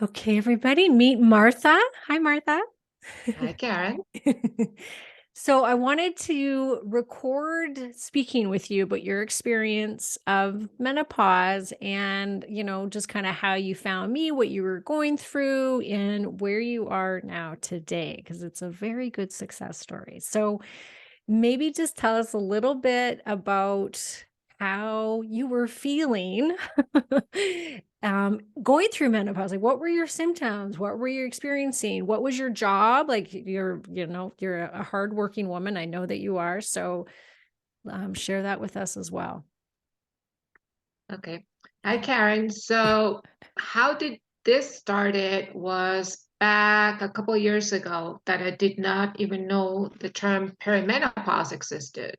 Okay, everybody, meet Martha. Hi, Martha. Hi, Karen. So, I wanted to record speaking with you about your experience of menopause and, just kind of how you found me, what you were going through, and where you are now today, because it's a very good success story. So, maybe just tell us a little bit about how you were feeling going through menopause. Like, what were your symptoms? What were you experiencing? What was your job? Like, you're a hardworking woman. I know that you are. So, share that with us as well. Okay. Hi, Karen. So, how did this started was back a couple years ago that I did not even know the term perimenopause existed,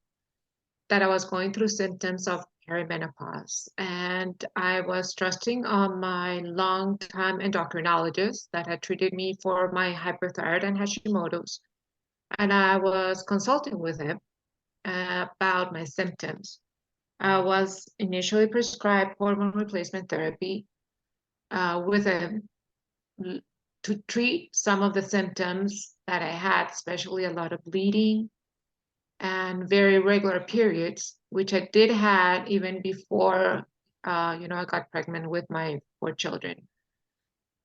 that I was going through symptoms of perimenopause. And I was trusting on my long-time endocrinologist that had treated me for my hyperthyroid and Hashimoto's. And I was consulting with him about my symptoms. I was initially prescribed hormone replacement therapy with to treat some of the symptoms that I had, especially a lot of bleeding and very regular periods, which I did have even before, I got pregnant with my 4 children.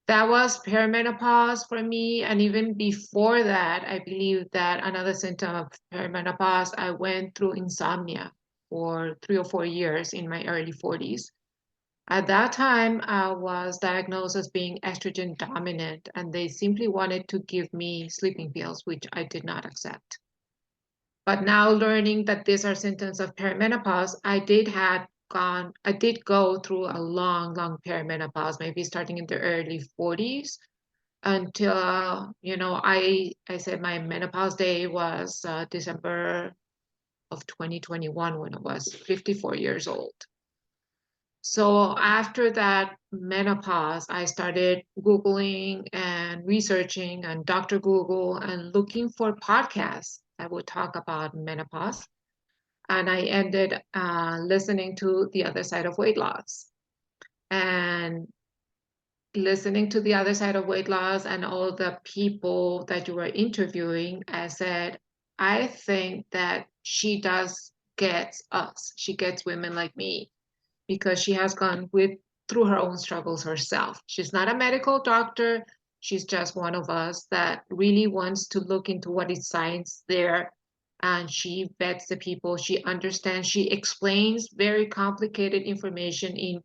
That was perimenopause for me. And even before that, I believe that another symptom of perimenopause, I went through insomnia for 3 or 4 years in my early 40s. At that time, I was diagnosed as being estrogen dominant, and they simply wanted to give me sleeping pills, which I did not accept. But now learning that these are symptoms of perimenopause, I did go through a long, long perimenopause, maybe starting in the early 40s until I said my menopause day was December of 2021 when I was 54 years old. So after that menopause, I started Googling and researching and Dr. Google and looking for podcasts that would talk about menopause. And I ended listening to The Other Side of Weight Loss. And listening to The Other Side of Weight Loss and all the people that you were interviewing, I said, I think that she does get us. She gets women like me because she has gone through her own struggles herself. She's not a medical doctor. She's just one of us that really wants to look into what is science there. And she vets the people. She understands. She explains very complicated information in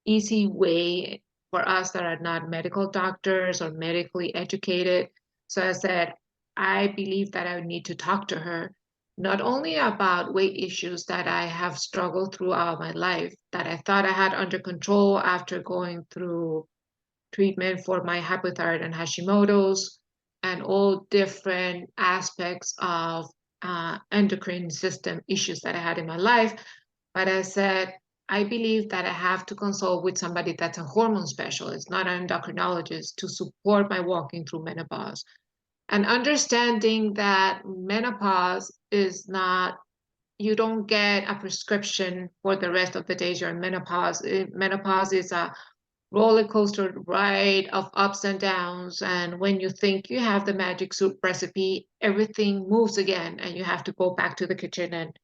easy way for us that are not medical doctors or medically educated. So I said, I believe that I need to talk to her not only about weight issues that I have struggled throughout my life, that I thought I had under control after going through treatment for my hypothyroid and Hashimoto's and all different aspects of endocrine system issues that I had in my life. But I said, I believe that I have to consult with somebody that's a hormone specialist, not an endocrinologist, to support my walking through menopause. And understanding that menopause is not, you don't get a prescription for the rest of the days you're in menopause. Menopause is a roller coaster ride of ups and downs. And when you think you have the magic soup recipe, everything moves again, and you have to go back to the kitchen and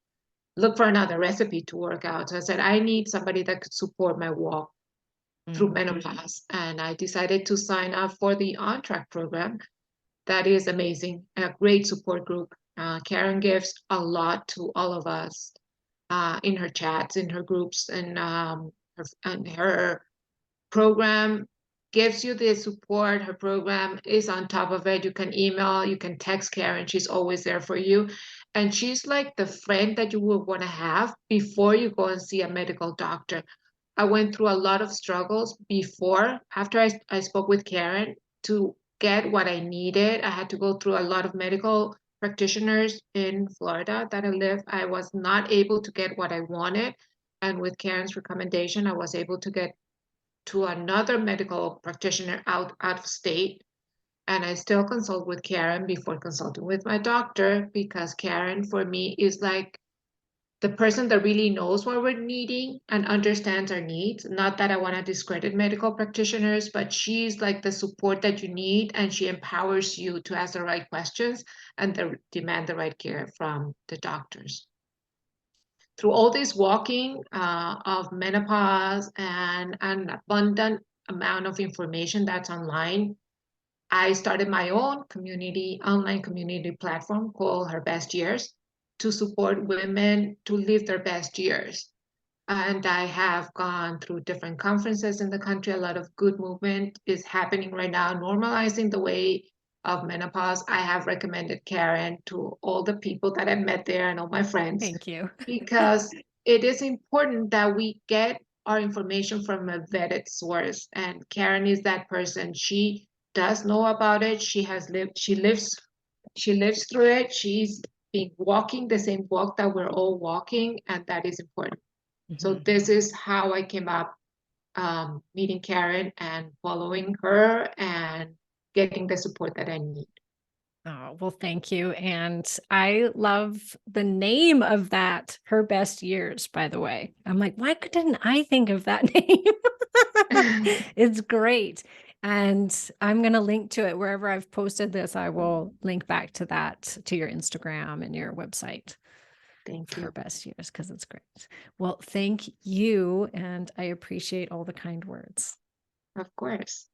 look for another recipe to work out. So I said, I need somebody that could support my walk through menopause. And I decided to sign up for the OnTrack program. That is amazing, a great support group. Karen gives a lot to all of us in her chats, in her groups, and her program gives you the support. Her program is on top of it. You can email, you can text Karen. She's always there for you. And she's like the friend that you would want to have before you go and see a medical doctor. I went through a lot of struggles after I spoke with Karen to get what I needed. I had to go through a lot of medical practitioners in Florida that I live. I was not able to get what I wanted. And with Karen's recommendation, I was able to get to another medical practitioner out of state. And I still consult with Karen before consulting with my doctor because Karen for me is like the person that really knows what we're needing and understands our needs. Not that I want to discredit medical practitioners, but she's like the support that you need, and she empowers you to ask the right questions and demand the right care from the doctors. Through all this walking of menopause and an abundant amount of information that's online, I started my own online community platform called Her Best Years to support women to live their best years. And I have gone through different conferences in the country. A lot of good movement is happening right now, normalizing the way of menopause. I have recommended Karen to all the people that I've met there and all my friends Thank you. because it is important that we get our information from a vetted source. And Karen is that person. She does know about it. She lives through it. She's been walking the same walk that we're all walking, and that is important. So Mhm. this is how I came up meeting Karen and following her and getting the support that I need. Oh, well, thank you. And I love the name of that, Her Best Years, by the way. I'm like, why didn't I think of that name? It's great. And I'm going to link to it wherever I've posted this. I will link back to that, to your Instagram and your website Thank for Her you. Best Years, because it's great. Well, thank you. And I appreciate all the kind words. Of course.